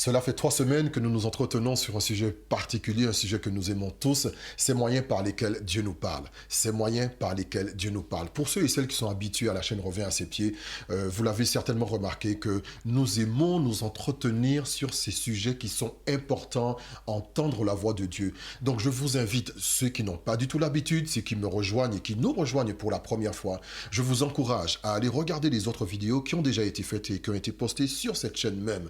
Cela fait 3 semaines que nous nous entretenons sur un sujet particulier, un sujet que nous aimons tous, ces moyens par lesquels Dieu nous parle. Ces moyens par lesquels Dieu nous parle. Pour ceux et celles qui sont habitués à la chaîne Revient à ses pieds, vous l'avez certainement remarqué que nous aimons nous entretenir sur ces sujets qui sont importants, entendre la voix de Dieu. Donc je vous invite, ceux qui n'ont pas du tout l'habitude, ceux qui me rejoignent et qui nous rejoignent pour la première fois, je vous encourage à aller regarder les autres vidéos qui ont déjà été faites et qui ont été postées sur cette chaîne même.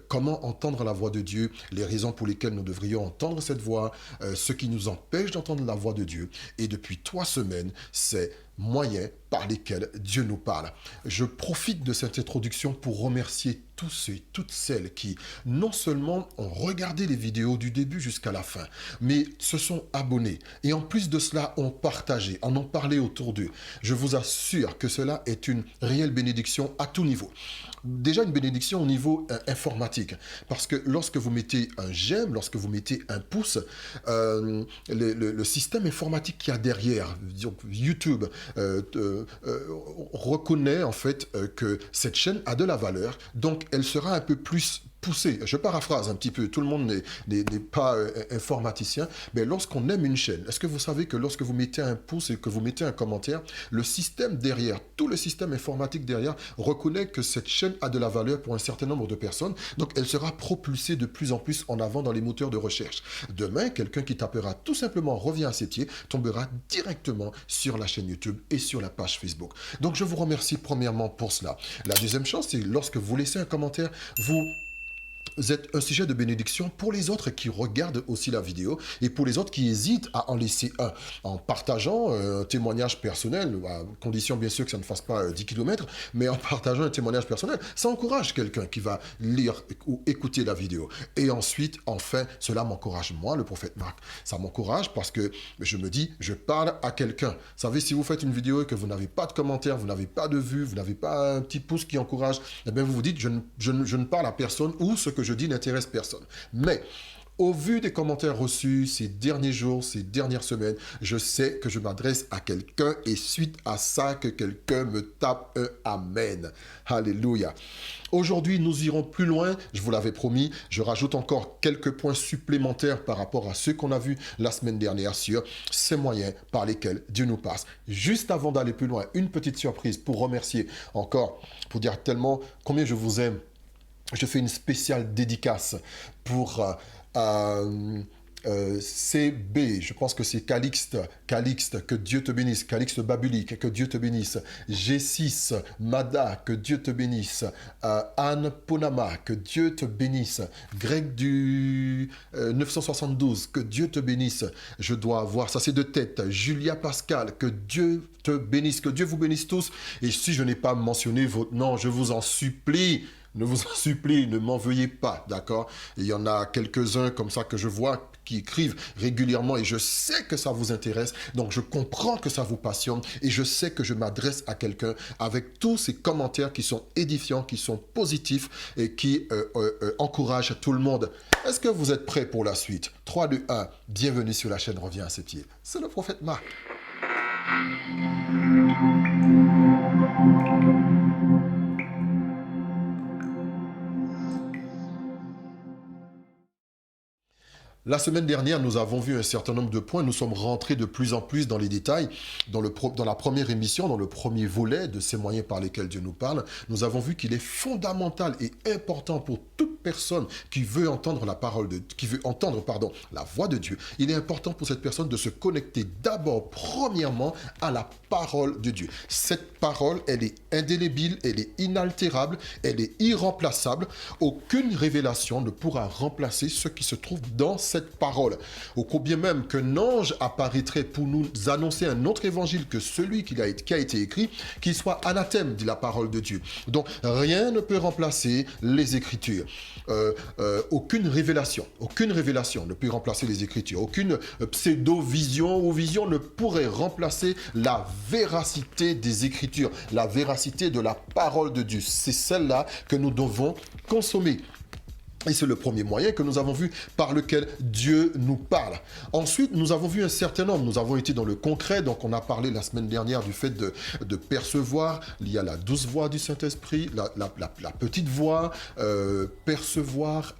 Comment entendre la voix de Dieu, les raisons pour lesquelles nous devrions entendre cette voix, ce qui nous empêche d'entendre la voix de Dieu. Et depuis 3 semaines, c'est moyens par lesquels Dieu nous parle. Je profite de cette introduction pour remercier tous ceux et toutes celles qui, non seulement ont regardé les vidéos du début jusqu'à la fin, mais se sont abonnés et en plus de cela ont partagé, en ont parlé autour d'eux. Je vous assure que cela est une réelle bénédiction à tout niveau. Déjà une bénédiction au niveau informatique, parce que lorsque vous mettez un j'aime, lorsque vous mettez un pouce, le système informatique qu'il y a derrière, YouTube, reconnaît en fait que cette chaîne a de la valeur, donc elle sera un peu plus poussée. Je paraphrase un petit peu, tout le monde n'est pas informaticien, mais lorsqu'on aime une chaîne, est-ce que vous savez que lorsque vous mettez un pouce et que vous mettez un commentaire, le système derrière, tout le système informatique derrière reconnaît que cette chaîne a de la valeur pour un certain nombre de personnes, donc elle sera propulsée de plus en plus en avant dans les moteurs de recherche. Demain, quelqu'un qui tapera tout simplement Revient à ses pieds tombera directement sur la chaîne YouTube et sur la page Facebook. Donc je vous remercie premièrement pour cela. La deuxième chose, c'est lorsque vous laissez un commentaire, vous êtes un sujet de bénédiction pour les autres qui regardent aussi la vidéo et pour les autres qui hésitent à en laisser un. En partageant un témoignage personnel, à condition bien sûr que ça ne fasse pas 10 km, mais en partageant un témoignage personnel, ça encourage quelqu'un qui va lire ou écouter la vidéo. Et ensuite, enfin, cela m'encourage moi, le prophète Marc. Ça m'encourage parce que je me dis, je parle à quelqu'un. Vous savez, si vous faites une vidéo et que vous n'avez pas de commentaires, vous n'avez pas de vues, vous n'avez pas un petit pouce qui encourage, eh bien vous vous dites, je ne parle à personne ou ce que je dis n'intéresse personne. Mais au vu des commentaires reçus ces derniers jours, ces dernières semaines, je sais que je m'adresse à quelqu'un et suite à ça, que quelqu'un me tape un Amen. Alléluia. Aujourd'hui, nous irons plus loin, je vous l'avais promis, je rajoute encore quelques points supplémentaires par rapport à ceux qu'on a vus la semaine dernière sur ces moyens par lesquels Dieu nous passe. Juste avant d'aller plus loin, une petite surprise pour remercier encore, pour dire tellement combien je vous aime. Je fais une spéciale dédicace pour CB, je pense que c'est Calixte, que Dieu te bénisse, Calixte Babulique, que Dieu te bénisse, G6, Mada, que Dieu te bénisse, Anne Ponama, que Dieu te bénisse, Greg du 972, que Dieu te bénisse, je dois avoir, ça c'est de tête, Julia Pascal, que Dieu te bénisse, que Dieu vous bénisse tous, et si je n'ai pas mentionné votre nom, je vous en supplie, ne vous en supplie, ne m'en veuillez pas, d'accord? Il y en a quelques-uns comme ça que je vois qui écrivent régulièrement et je sais que ça vous intéresse, donc je comprends que ça vous passionne et je sais que je m'adresse à quelqu'un avec tous ces commentaires qui sont édifiants, qui sont positifs et qui encouragent tout le monde. Est-ce que vous êtes prêts pour la suite? 3, 2, 1, bienvenue sur la chaîne Revient à ses pieds. C'est le prophète Marc. La semaine dernière, nous avons vu un certain nombre de points. Nous sommes rentrés de plus en plus dans les détails. Dans la première émission, dans le premier volet de ces moyens par lesquels Dieu nous parle, nous avons vu qu'il est fondamental et important pour toute personne qui veut entendre la voix de Dieu. Il est important pour cette personne de se connecter d'abord, premièrement, à la parole de Dieu. Cette parole, elle est indélébile, elle est inaltérable, elle est irremplaçable. Aucune révélation ne pourra remplacer ce qui se trouve dans cette parole. Au combien même qu'un ange apparaîtrait pour nous annoncer un autre évangile que celui qui a été écrit, qu'il soit anathème, dit la parole de Dieu. Donc, rien ne peut remplacer les Écritures. Aucune révélation ne peut remplacer les Écritures. Aucune pseudo-vision ou vision ne pourrait remplacer la véracité des Écritures, la véracité de la parole de Dieu. C'est celle-là que nous devons consommer. Et c'est le premier moyen que nous avons vu par lequel Dieu nous parle. Ensuite, nous avons vu un certain nombre. Nous avons été dans le concret. Donc, on a parlé la semaine dernière du fait de percevoir. Il y a la douce voix du Saint-Esprit, la petite voix, percevoir.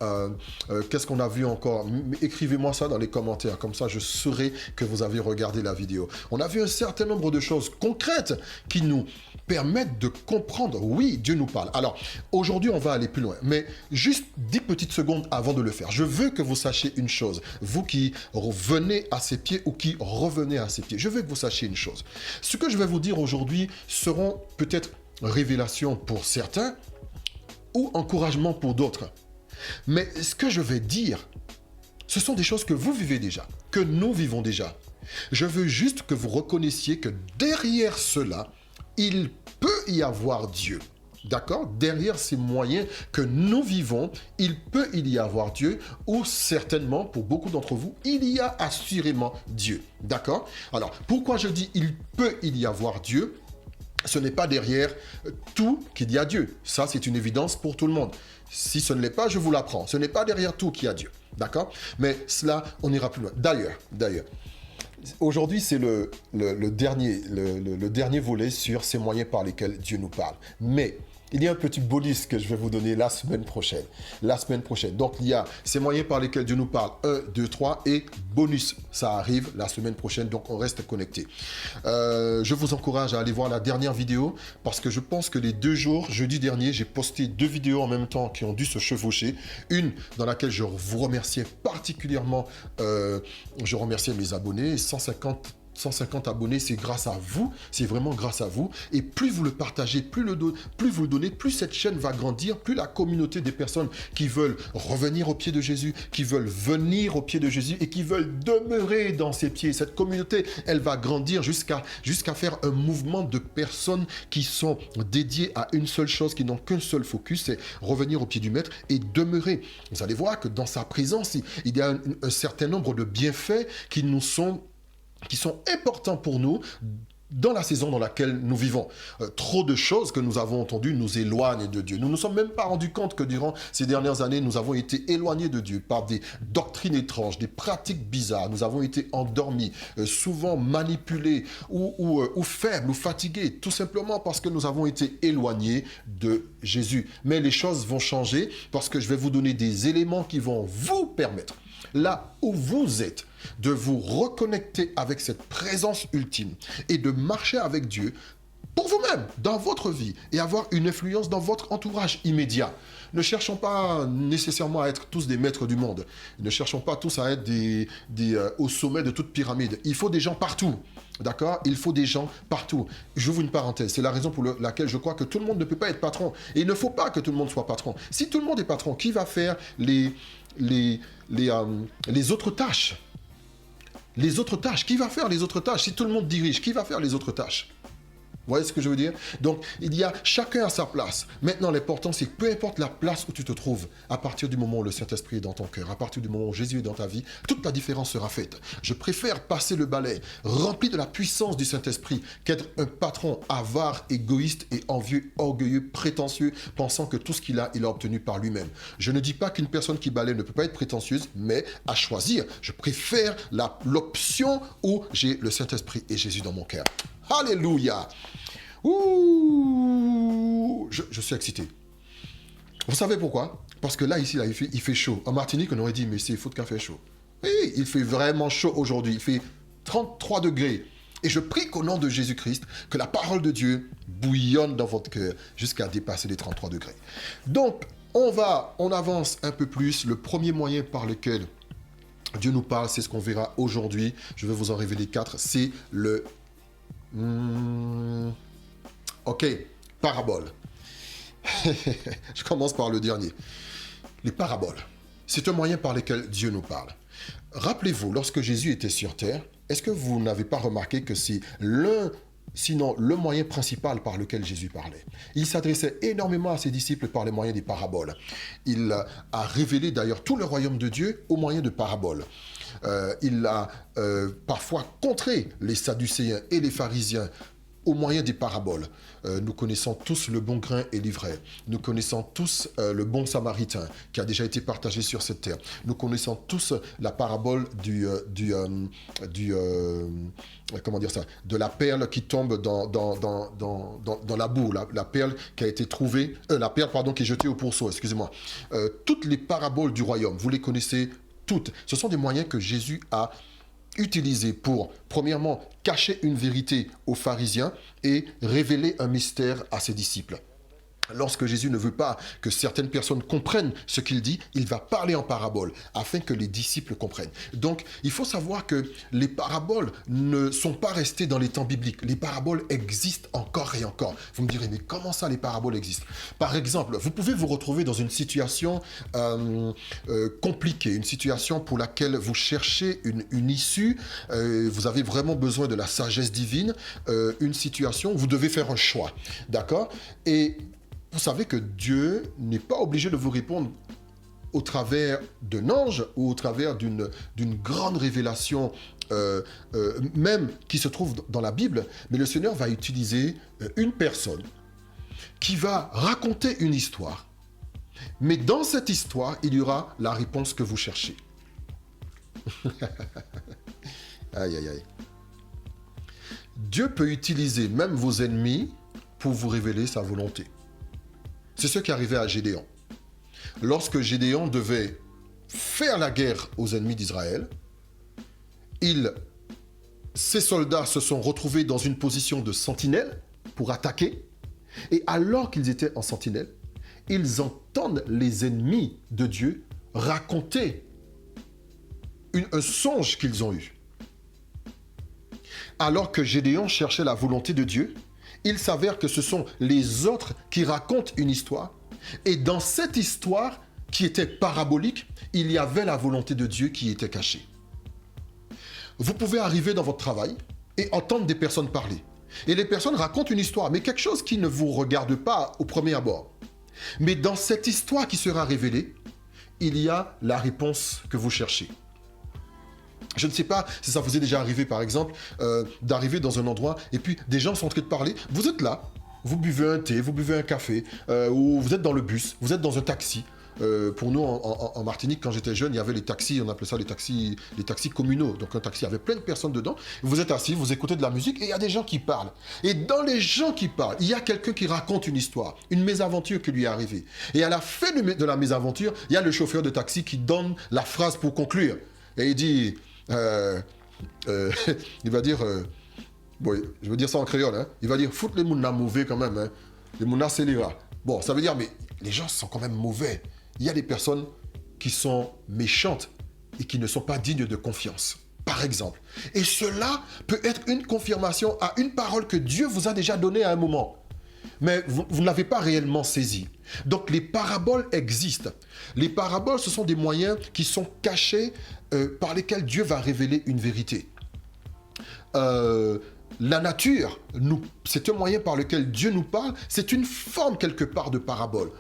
Qu'est-ce qu'on a vu encore? Écrivez-moi ça dans les commentaires. Comme ça, je saurai que vous avez regardé la vidéo. On a vu un certain nombre de choses concrètes qui nous permettent de comprendre. Oui, Dieu nous parle. Alors, aujourd'hui, on va aller plus loin. Mais juste 10 petites secondes avant de le faire. Je veux que vous sachiez une chose. Vous qui venez à ses pieds ou qui revenez à ses pieds. Je veux que vous sachiez une chose. Ce que je vais vous dire aujourd'hui seront peut-être révélations pour certains ou encouragement pour d'autres. Mais ce que je vais dire, ce sont des choses que vous vivez déjà, que nous vivons déjà. Je veux juste que vous reconnaissiez que derrière cela, il peut y avoir Dieu. D'accord? Derrière ces moyens que nous vivons, il peut y avoir Dieu, ou certainement, pour beaucoup d'entre vous, il y a assurément Dieu. D'accord? Alors, pourquoi je dis il peut y avoir Dieu? Ce n'est pas derrière tout qu'il y a Dieu. Ça, c'est une évidence pour tout le monde. Si ce ne l'est pas, je vous l'apprends. Ce n'est pas derrière tout qu'il y a Dieu. D'accord? Mais cela, on ira plus loin. D'ailleurs, aujourd'hui, c'est le dernier volet sur ces moyens par lesquels Dieu nous parle. Mais il y a un petit bonus que je vais vous donner la semaine prochaine. Donc, il y a ces moyens par lesquels Dieu nous parle. 1, 2, 3 et bonus. Ça arrive la semaine prochaine, donc on reste connecté. Je vous encourage à aller voir la dernière vidéo parce que je pense que les 2 jours, jeudi dernier, j'ai posté 2 vidéos en même temps qui ont dû se chevaucher. Une dans laquelle je vous remerciais particulièrement, je remerciais mes abonnés, 150 abonnés, c'est grâce à vous, c'est vraiment grâce à vous. Et plus vous le partagez, plus vous le donnez, plus cette chaîne va grandir, plus la communauté des personnes qui veulent revenir au pied de Jésus, qui veulent venir au pied de Jésus et qui veulent demeurer dans ses pieds. Cette communauté, elle va grandir jusqu'à faire un mouvement de personnes qui sont dédiées à une seule chose, qui n'ont qu'un seul focus, c'est revenir au pied du Maître et demeurer. Vous allez voir que dans sa présence, il y a un certain nombre de bienfaits qui sont importants pour nous dans la saison dans laquelle nous vivons. Trop de choses que nous avons entendues nous éloignent de Dieu. Nous ne nous sommes même pas rendus compte que durant ces dernières années, nous avons été éloignés de Dieu par des doctrines étranges, des pratiques bizarres. Nous avons été endormis, souvent manipulés ou faibles ou fatigués, tout simplement parce que nous avons été éloignés de Jésus. Mais les choses vont changer parce que je vais vous donner des éléments qui vont vous permettre, là où vous êtes, de vous reconnecter avec cette présence ultime et de marcher avec Dieu pour vous-même, dans votre vie, et avoir une influence dans votre entourage immédiat. Ne cherchons pas nécessairement à être tous des maîtres du monde. Ne cherchons pas tous à être au sommet de toute pyramide. Il faut des gens partout. D'accord? Il faut des gens partout. J'ouvre une parenthèse. C'est la raison pour laquelle je crois que tout le monde ne peut pas être patron. Et il ne faut pas que tout le monde soit patron. Si tout le monde est patron, qui va faire les autres tâches? Les autres tâches, qui va faire les autres tâches? Si tout le monde dirige, qui va faire les autres tâches? Vous voyez ce que je veux dire? Donc, il y a chacun à sa place. Maintenant, l'important, c'est que peu importe la place où tu te trouves, à partir du moment où le Saint-Esprit est dans ton cœur, à partir du moment où Jésus est dans ta vie, toute la différence sera faite. Je préfère passer le balai rempli de la puissance du Saint-Esprit qu'être un patron avare, égoïste et envieux, orgueilleux, prétentieux, pensant que tout ce qu'il a, il a obtenu par lui-même. Je ne dis pas qu'une personne qui balaie ne peut pas être prétentieuse, mais à choisir, je préfère l'option où j'ai le Saint-Esprit et Jésus dans mon cœur. Alléluia! Ouh, je suis excité. Vous savez pourquoi? Parce que là, ici, il fait chaud. En Martinique, on aurait dit, mais c'est faute qu'il fait chaud. Oui, il fait vraiment chaud aujourd'hui. Il fait 33 degrés. Et je prie qu'au nom de Jésus-Christ, que la parole de Dieu bouillonne dans votre cœur jusqu'à dépasser les 33 degrés. Donc, on avance un peu plus. Le premier moyen par lequel Dieu nous parle, c'est ce qu'on verra aujourd'hui. Je vais vous en révéler 4. C'est le... Ok, parabole. Je commence par le dernier. Les paraboles. C'est un moyen par lequel Dieu nous parle. Rappelez-vous, lorsque Jésus était sur terre, est-ce que vous n'avez pas remarqué que c'est sinon le moyen principal par lequel Jésus parlait? Il s'adressait énormément à ses disciples par les moyens des paraboles. Il a révélé d'ailleurs tout le royaume de Dieu au moyen de paraboles. Il a parfois contré les Sadducéens et les pharisiens au moyen des paraboles. Nous connaissons tous le bon grain et l'ivraie. Nous connaissons tous le bon samaritain qui a déjà été partagé sur cette terre. Nous connaissons tous la parabole comment dire ça, de la perle qui tombe dans la boue, la perle qui a été trouvée, la perle pardon qui est jetée au pourceau, excusez-moi. Toutes les paraboles du royaume, vous les connaissez toutes. Ce sont des moyens que Jésus a utilisé pour, premièrement, cacher une vérité aux pharisiens et révéler un mystère à ses disciples. Lorsque Jésus ne veut pas que certaines personnes comprennent ce qu'il dit, il va parler en parabole afin que les disciples comprennent. Donc, il faut savoir que les paraboles ne sont pas restées dans les temps bibliques. Les paraboles existent encore et encore. Vous me direz, mais comment ça les paraboles existent? Par exemple, vous pouvez vous retrouver dans une situation compliquée, une situation pour laquelle vous cherchez une issue, vous avez vraiment besoin de la sagesse divine, une situation où vous devez faire un choix, d'accord? Et vous savez que Dieu n'est pas obligé de vous répondre au travers d'un ange ou au travers d'une grande révélation, même qui se trouve dans la Bible, mais le Seigneur va utiliser une personne qui va raconter une histoire. Mais dans cette histoire, il y aura la réponse que vous cherchez. Aïe, aïe, aïe. Dieu peut utiliser même vos ennemis pour vous révéler sa volonté. C'est ce qui arrivait à Gédéon. Lorsque Gédéon devait faire la guerre aux ennemis d'Israël, ses soldats se sont retrouvés dans une position de sentinelle pour attaquer. Et alors qu'ils étaient en sentinelle, ils entendent les ennemis de Dieu raconter un songe qu'ils ont eu. Alors que Gédéon cherchait la volonté de Dieu, il s'avère que ce sont les autres qui racontent une histoire. Et dans cette histoire, qui était parabolique, il y avait la volonté de Dieu qui était cachée. Vous pouvez arriver dans votre travail et entendre des personnes parler. Et les personnes racontent une histoire, mais quelque chose qui ne vous regarde pas au premier abord. Mais dans cette histoire qui sera révélée, il y a la réponse que vous cherchez. Je ne sais pas si ça vous est déjà arrivé, par exemple, d'arriver dans un endroit et puis des gens sont en train de parler. Vous êtes là, vous buvez un thé, vous buvez un café, ou vous êtes dans le bus, vous êtes dans un taxi. Pour nous, en Martinique, quand j'étais jeune, il y avait les taxis, on appelait ça les taxis communaux. Donc un taxi, il y avait plein de personnes dedans. Vous êtes assis, vous écoutez de la musique et il y a des gens qui parlent. Et dans les gens qui parlent, il y a quelqu'un qui raconte une histoire, une mésaventure qui lui est arrivée. Et à la fin de la mésaventure, il y a le chauffeur de taxi qui donne la phrase pour conclure. Et il dit... il va dire, bon, je veux dire ça en créole, hein, il va dire, fout les mounas mauvais quand même, hein, les mounas c'est les rats. Bon, ça veut dire, mais les gens sont quand même mauvais. Il y a des personnes qui sont méchantes et qui ne sont pas dignes de confiance, par exemple. Et cela peut être une confirmation à une parole que Dieu vous a déjà donnée à un moment. Mais vous ne l'avez pas réellement saisi. Donc les paraboles existent. Les paraboles, ce sont des moyens qui sont cachés par lesquels Dieu va révéler une vérité. La nature, c'est un moyen par lequel Dieu nous parle. C'est une forme quelque part de parabole.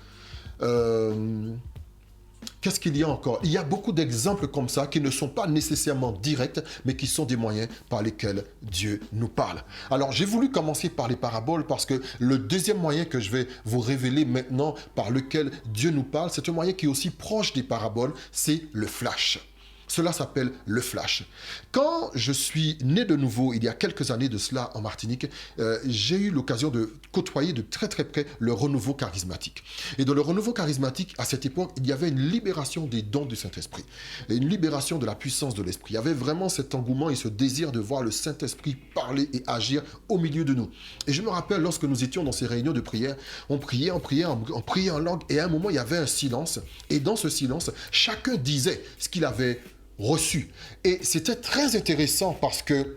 Qu'est-ce qu'il y a encore? Il y a beaucoup d'exemples comme ça qui ne sont pas nécessairement directs, mais qui sont des moyens par lesquels Dieu nous parle. Alors, j'ai voulu commencer par les paraboles parce que le deuxième moyen que je vais vous révéler maintenant par lequel Dieu nous parle, c'est un moyen qui est aussi proche des paraboles, c'est le flash. Cela s'appelle le flash. Quand je suis né de nouveau, il y a quelques années de cela en Martinique, j'ai eu l'occasion de côtoyer de très très près le renouveau charismatique. Et dans le renouveau charismatique, à cette époque, il y avait une libération des dons du Saint-Esprit, et une libération de la puissance de l'Esprit. Il y avait vraiment cet engouement et ce désir de voir le Saint-Esprit parler et agir au milieu de nous. Et je me rappelle, lorsque nous étions dans ces réunions de prière, on priait en langue, et à un moment, il y avait un silence. Et dans ce silence, chacun disait ce qu'il avait reçu. Et c'était très intéressant parce que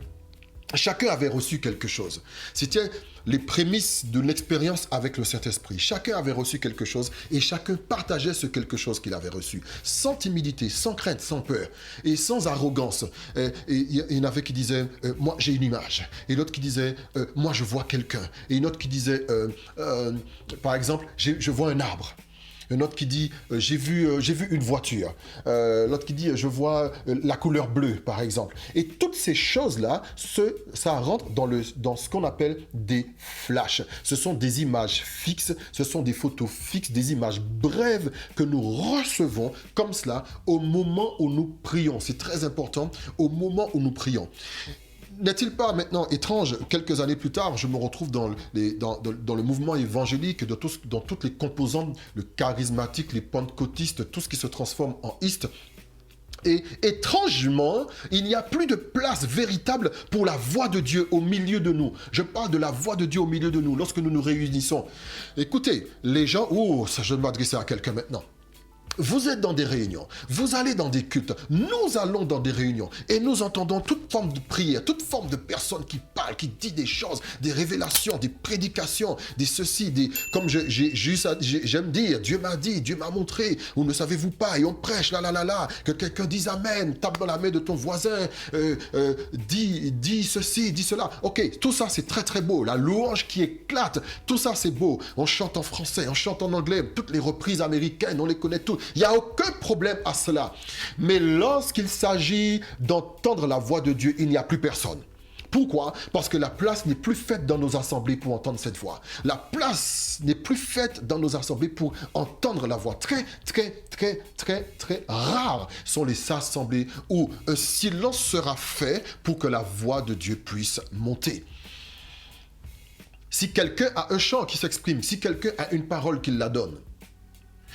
chacun avait reçu quelque chose. C'était les prémices de l'expérience avec le Saint-Esprit. Chacun avait reçu quelque chose et chacun partageait ce quelque chose qu'il avait reçu. Sans timidité, sans crainte, sans peur et sans arrogance. Et il y en avait qui disaient moi j'ai une image. Et l'autre qui disait moi je vois quelqu'un. Et une autre qui disait par exemple je vois un arbre. Un autre qui dit, j'ai vu une voiture. L'autre qui dit, je vois la couleur bleue, par exemple. Et toutes ces choses-là, ça rentre dans ce qu'on appelle des flashs. Ce sont des images fixes, ce sont des photos fixes, des images brèves que nous recevons comme cela au moment où nous prions. C'est très important, au moment où nous prions. N'est-il pas maintenant étrange, quelques années plus tard, je me retrouve dans le mouvement évangélique, dans toutes les composantes, le charismatique, les pentecôtistes, tout ce qui se transforme en iste. Et étrangement, il n'y a plus de place véritable pour la voix de Dieu au milieu de nous. Je parle de la voix de Dieu au milieu de nous, lorsque nous nous réunissons. Écoutez, les gens... Oh, ça, je vais m'adresser à quelqu'un maintenant. Vous êtes dans des réunions, vous allez dans des cultes, nous allons dans des réunions et nous entendons toute forme de prière, toute forme de personne qui parle, qui dit des choses, des révélations, des prédications, des ceci, comme j'aime dire, Dieu m'a dit, Dieu m'a montré, ou ne savez-vous pas, et on prêche, que quelqu'un dise Amen, tape dans la main de ton voisin, dis ceci, dis cela. Ok, tout ça c'est très très beau, la louange qui éclate, tout ça c'est beau. On chante en français, on chante en anglais, toutes les reprises américaines, on les connaît toutes. Il n'y a aucun problème à cela. Mais lorsqu'il s'agit d'entendre la voix de Dieu, il n'y a plus personne. Pourquoi? Parce que la place n'est plus faite dans nos assemblées pour entendre cette voix. La place n'est plus faite dans nos assemblées pour entendre la voix. Très, très, très, très, très rares sont les assemblées où un silence sera fait pour que la voix de Dieu puisse monter. Si quelqu'un a un chant qui s'exprime, si quelqu'un a une parole qui la donne,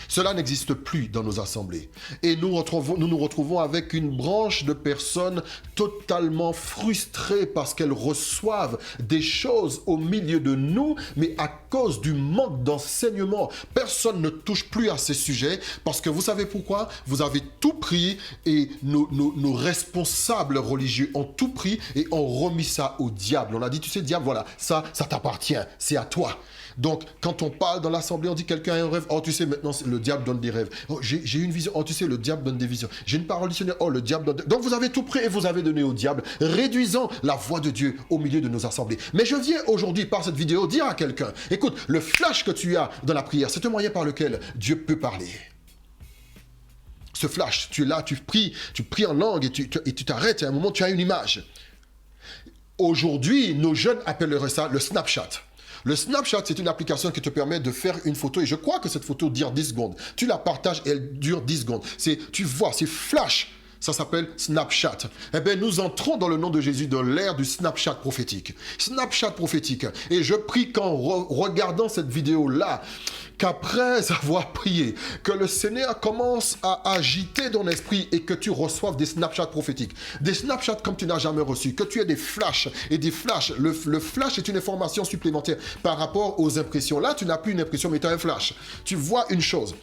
cela n'existe plus dans nos assemblées. Et nous nous retrouvons avec une branche de personnes totalement frustrées parce qu'elles reçoivent des choses au milieu de nous, mais à cause du manque d'enseignement, personne ne touche plus à ces sujets parce que vous savez pourquoi? Vous avez tout pris et nos responsables religieux ont tout pris et ont remis ça au diable. On a dit, tu sais, diable, voilà, ça t'appartient, c'est à toi. Donc, quand on parle dans l'assemblée, on dit quelqu'un a un rêve. Oh, tu sais, maintenant, le diable donne des rêves. Oh, j'ai une vision. Oh, tu sais, le diable donne des visions. J'ai une parole missionnaire. Oh, le diable donne... Donc, vous avez tout pris et vous avez donné au diable, réduisant la voix de Dieu au milieu de nos assemblées. Mais je viens aujourd'hui, par cette vidéo, dire à quelqu'un, écoute, le flash que tu as dans la prière, c'est un moyen par lequel Dieu peut parler. Ce flash, tu es là, tu pries en langue et tu t'arrêtes et à un moment, tu as une image. Aujourd'hui, nos jeunes appelleraient ça le Snapchat. Le Snapchat, c'est une application qui te permet de faire une photo et je crois que cette photo dure 10 secondes. Tu la partages et elle dure 10 secondes. Tu vois, c'est flash. Ça s'appelle Snapchat. Eh bien, nous entrons dans le nom de Jésus dans l'ère du Snapchat prophétique. Snapchat prophétique. Et je prie qu'en regardant cette vidéo-là, qu'après avoir prié, que le Seigneur commence à agiter ton esprit et que tu reçoives des Snapchats prophétiques. Des Snapchats comme tu n'as jamais reçu. Que tu aies des flashs et des flashs. Le flash est une information supplémentaire par rapport aux impressions. Là, tu n'as plus une impression, mais tu as un flash. Tu vois une chose.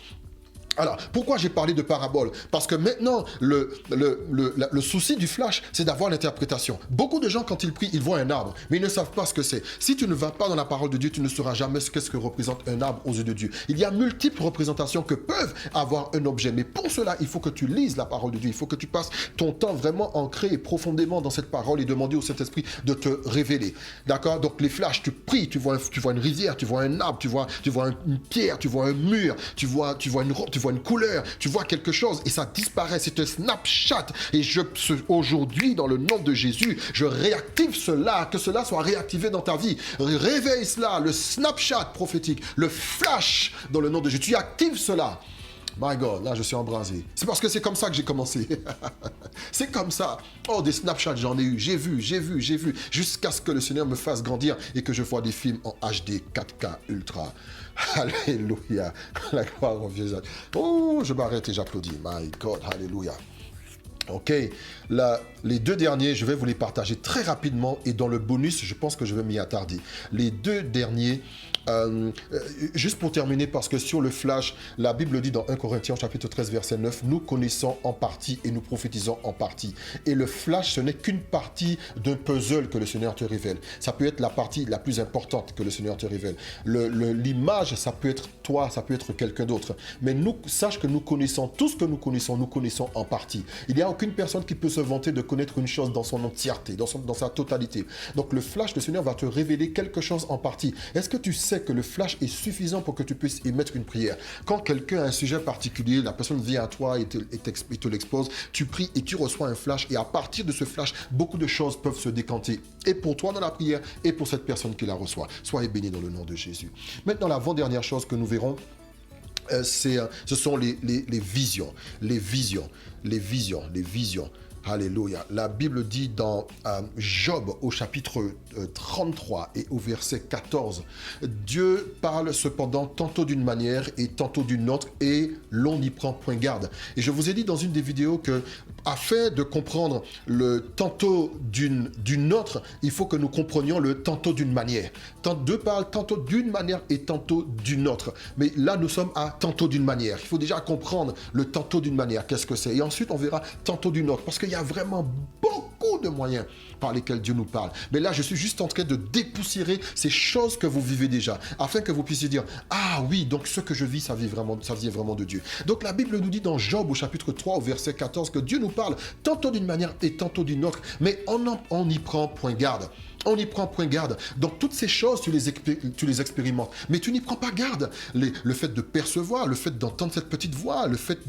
Alors, pourquoi j'ai parlé de parabole? Parce que maintenant, le souci du flash, c'est d'avoir l'interprétation. Beaucoup de gens, quand ils prient, ils voient un arbre, mais ils ne savent pas ce que c'est. Si tu ne vas pas dans la parole de Dieu, tu ne sauras jamais ce que représente un arbre aux yeux de Dieu. Il y a multiples représentations que peuvent avoir un objet, mais pour cela, il faut que tu lises la parole de Dieu. Il faut que tu passes ton temps vraiment ancré et profondément dans cette parole et demander au Saint-Esprit de te révéler. D'accord? Donc, les flashs, tu pries, tu vois une rivière, tu vois un arbre, tu vois une pierre, tu vois un mur, tu vois une robe, tu vois une couleur, tu vois quelque chose et ça disparaît, c'est un Snapchat et aujourd'hui dans le nom de Jésus, je réactive cela, que cela soit réactivé dans ta vie, réveille cela, le Snapchat prophétique, le flash dans le nom de Jésus, tu actives cela. My God, là je suis embrasé. C'est parce que c'est comme ça que j'ai commencé. C'est comme ça. Oh, des Snapchats, j'en ai eu. J'ai vu. Jusqu'à ce que le Seigneur me fasse grandir et que je vois des films en HD 4K Ultra. Alléluia. La gloire au Dieu. Oh, je m'arrête et j'applaudis. My God, alléluia. Ok, les deux derniers, je vais vous les partager très rapidement et dans le bonus, je pense que je vais m'y attarder. Les deux derniers, juste pour terminer, parce que sur le flash, la Bible dit dans 1 Corinthiens chapitre 13 verset 9, nous connaissons en partie et nous prophétisons en partie. Et le flash, ce n'est qu'une partie d'un puzzle que le Seigneur te révèle. Ça peut être la partie la plus importante que le Seigneur te révèle. L'image, ça peut être toi, ça peut être quelqu'un d'autre. Mais sache que nous connaissons, tout ce que nous connaissons en partie. Il y a aucune personne qui peut se vanter de connaître une chose dans son entièreté, dans sa totalité. Donc le flash, le Seigneur va te révéler quelque chose en partie. Est-ce que tu sais sais que le flash est suffisant pour que tu puisses émettre une prière. Quand quelqu'un a un sujet particulier, la personne vient à toi et te l'expose, tu pries et tu reçois un flash. Et à partir de ce flash, beaucoup de choses peuvent se décanter. Et pour toi dans la prière, et pour cette personne qui la reçoit. Soyez bénis dans le nom de Jésus. Maintenant, l'avant-dernière chose que nous verrons, ce sont les visions. Les visions. Les visions. Les visions. Alléluia. La Bible dit dans Job au chapitre 33 et au verset 14, Dieu parle cependant tantôt d'une manière et tantôt d'une autre et l'on n'y prend point garde. Et je vous ai dit dans une des vidéos que afin de comprendre le tantôt d'une autre, il faut que nous comprenions le tantôt d'une manière. Dieu parle tantôt d'une manière et tantôt d'une autre. Mais là, nous sommes à tantôt d'une manière. Il faut déjà comprendre le tantôt d'une manière. Qu'est-ce que c'est? Et ensuite, on verra tantôt d'une autre. Parce qu'il y a vraiment beaucoup de moyens par lesquels Dieu nous parle. Mais là, je suis juste en train de dépoussiérer ces choses que vous vivez déjà, afin que vous puissiez dire, ah oui, donc ce que je vis, ça vient vraiment de Dieu. Donc la Bible nous dit dans Job au chapitre 3 au verset 14 que Dieu nous parle tantôt d'une manière et tantôt d'une autre, mais on n'y prend point garde. On n'y prend point garde. Donc toutes ces choses, tu les expérimentes, mais tu n'y prends pas garde. Le fait de percevoir, le fait d'entendre cette petite voix, le fait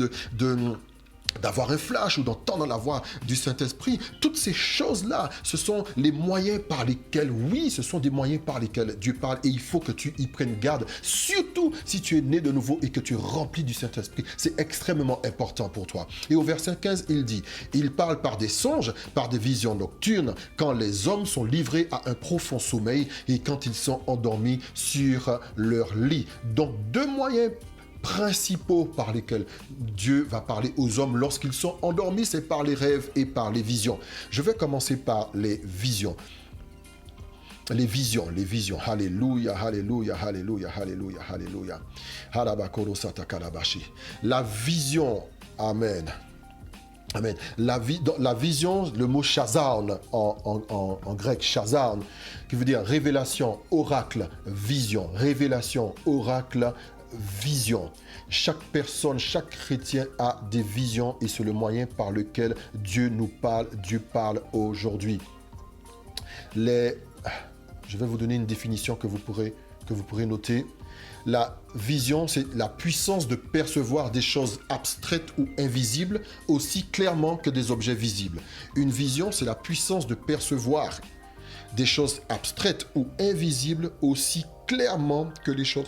d'avoir un flash ou d'entendre la voix du Saint-Esprit, toutes ces choses-là, ce sont les moyens par lesquels, oui, ce sont des moyens par lesquels Dieu parle et il faut que tu y prennes garde, surtout si tu es né de nouveau et que tu es rempli du Saint-Esprit. C'est extrêmement important pour toi. Et au verset 15, il dit, il parle par des songes, par des visions nocturnes, quand les hommes sont livrés à un profond sommeil et quand ils sont endormis sur leur lit. Donc, deux moyens principaux par lesquels Dieu va parler aux hommes lorsqu'ils sont endormis, c'est par les rêves et par les visions. Je vais commencer par les visions. Les visions. Alléluia, alléluia, alléluia, alléluia, alléluia. La vision, amen. Amen. La vision, le mot shazarn en grec, shazarn, qui veut dire révélation, oracle, vision. Révélation, oracle, vision. Chaque personne, chaque chrétien a des visions et c'est le moyen par lequel Dieu nous parle. Dieu parle aujourd'hui. Je vais vous donner une définition que vous pourrez noter. La vision, c'est la puissance de percevoir des choses abstraites ou invisibles aussi clairement que des objets visibles. Une vision, c'est la puissance de percevoir des choses abstraites ou invisibles aussi clairement que les choses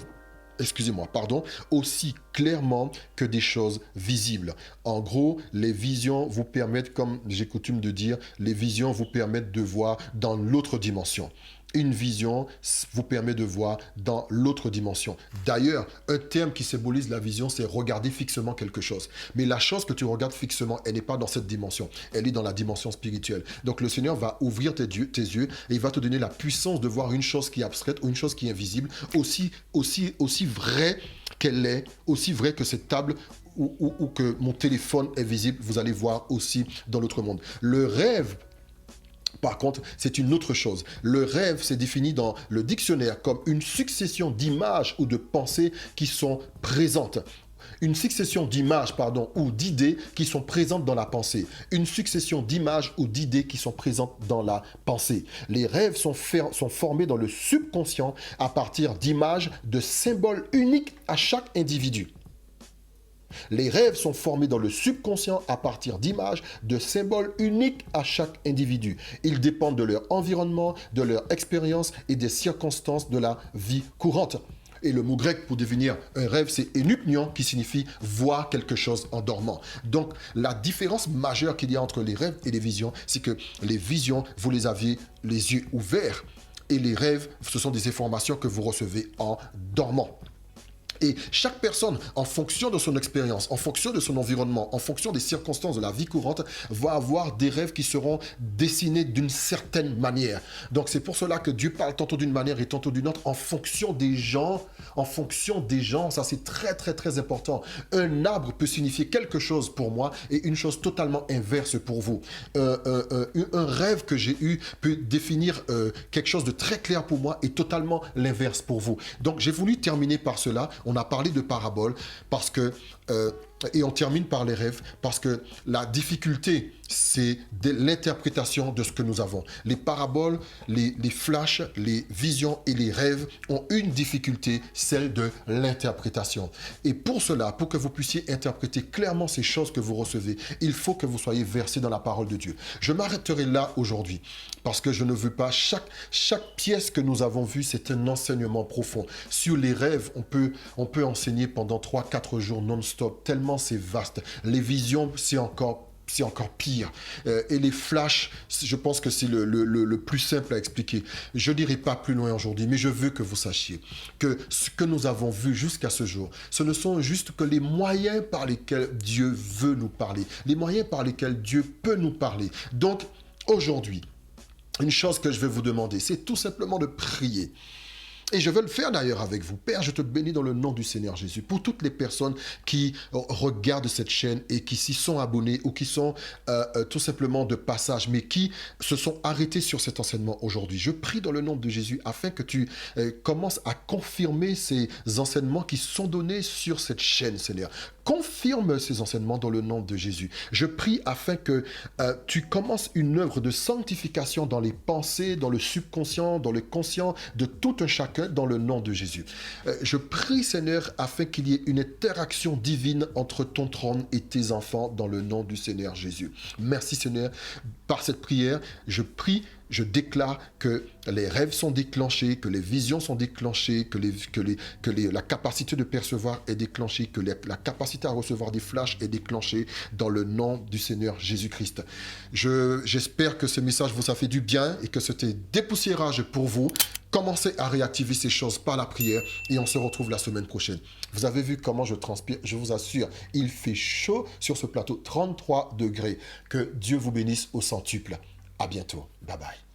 aussi clairement que des choses visibles. En gros, les visions vous permettent, comme j'ai coutume de dire, les visions vous permettent de voir dans l'autre dimension. Une vision vous permet de voir dans l'autre dimension. D'ailleurs, un terme qui symbolise la vision, c'est regarder fixement quelque chose. Mais la chose que tu regardes fixement, elle n'est pas dans cette dimension. Elle est dans la dimension spirituelle. Donc le Seigneur va ouvrir tes yeux et il va te donner la puissance de voir une chose qui est abstraite ou une chose qui est invisible, aussi vraie qu'elle est, aussi vraie que cette table ou que mon téléphone est visible, vous allez voir aussi dans l'autre monde. Le rêve, par contre, c'est une autre chose. Le rêve, c'est défini dans le dictionnaire comme une succession d'images ou de pensées qui sont présentes. Une succession d'images, ou d'idées qui sont présentes dans la pensée. Une succession d'images ou d'idées qui sont présentes dans la pensée. Les rêves sont formés dans le subconscient à partir d'images, de symboles uniques à chaque individu. Les rêves sont formés dans le subconscient à partir d'images, de symboles uniques à chaque individu. Ils dépendent de leur environnement, de leur expérience et des circonstances de la vie courante. Et le mot grec pour définir un rêve, c'est enupnion, qui signifie voir quelque chose en dormant. Donc, la différence majeure qu'il y a entre les rêves et les visions, c'est que les visions, vous les aviez les yeux ouverts. Et les rêves, ce sont des informations que vous recevez en dormant. Et chaque personne, en fonction de son expérience, en fonction de son environnement, en fonction des circonstances de la vie courante, va avoir des rêves qui seront dessinés d'une certaine manière. Donc c'est pour cela que Dieu parle tantôt d'une manière et tantôt d'une autre, en fonction des gens. Ça c'est très très très important. Un arbre peut signifier quelque chose pour moi et une chose totalement inverse pour vous. Un rêve que j'ai eu peut définir quelque chose de très clair pour moi et totalement l'inverse pour vous. Donc j'ai voulu terminer par cela. On a parlé de paraboles parce que Et on termine par les rêves parce que la difficulté, c'est l'interprétation de ce que nous avons. Les paraboles, les flashs, les visions et les rêves ont une difficulté, celle de l'interprétation. Et pour cela, pour que vous puissiez interpréter clairement ces choses que vous recevez, il faut que vous soyez versé dans la parole de Dieu. Je m'arrêterai là aujourd'hui parce que je ne veux pas, chaque pièce que nous avons vue, c'est un enseignement profond. Sur les rêves, on peut enseigner pendant 3-4 jours non-stop, tellement c'est vaste. Les visions, c'est encore pire. Et les flashs, je pense que c'est le plus simple à expliquer. Je n'irai pas plus loin aujourd'hui, mais je veux que vous sachiez que ce que nous avons vu jusqu'à ce jour, ce ne sont juste que les moyens par lesquels Dieu veut nous parler, les moyens par lesquels Dieu peut nous parler. Donc, aujourd'hui, une chose que je vais vous demander, c'est tout simplement de prier. Et je veux le faire d'ailleurs avec vous. Père, je te bénis dans le nom du Seigneur Jésus. Pour toutes les personnes qui regardent cette chaîne et qui s'y sont abonnées ou qui sont tout simplement de passage, mais qui se sont arrêtés sur cet enseignement aujourd'hui. Je prie dans le nom de Jésus afin que tu commences à confirmer ces enseignements qui sont donnés sur cette chaîne, Seigneur. Confirme ces enseignements dans le nom de Jésus. Je prie afin que tu commences une œuvre de sanctification dans les pensées, dans le subconscient, dans le conscient de tout un chacun dans le nom de Jésus. Je prie, Seigneur, afin qu'il y ait une interaction divine entre ton trône et tes enfants dans le nom du Seigneur Jésus. Merci, Seigneur. Par cette prière, je prie, je déclare que les rêves sont déclenchés, que les visions sont déclenchées, que la capacité de percevoir est déclenchée, que la capacité à recevoir des flashs est déclenchée dans le nom du Seigneur Jésus-Christ. J'espère que ce message vous a fait du bien et que c'était dépoussiérage pour vous. Commencez à réactiver ces choses par la prière et on se retrouve la semaine prochaine. Vous avez vu comment je transpire, je vous assure, il fait chaud sur ce plateau, 33 degrés. Que Dieu vous bénisse au centuple. À bientôt. Bye bye.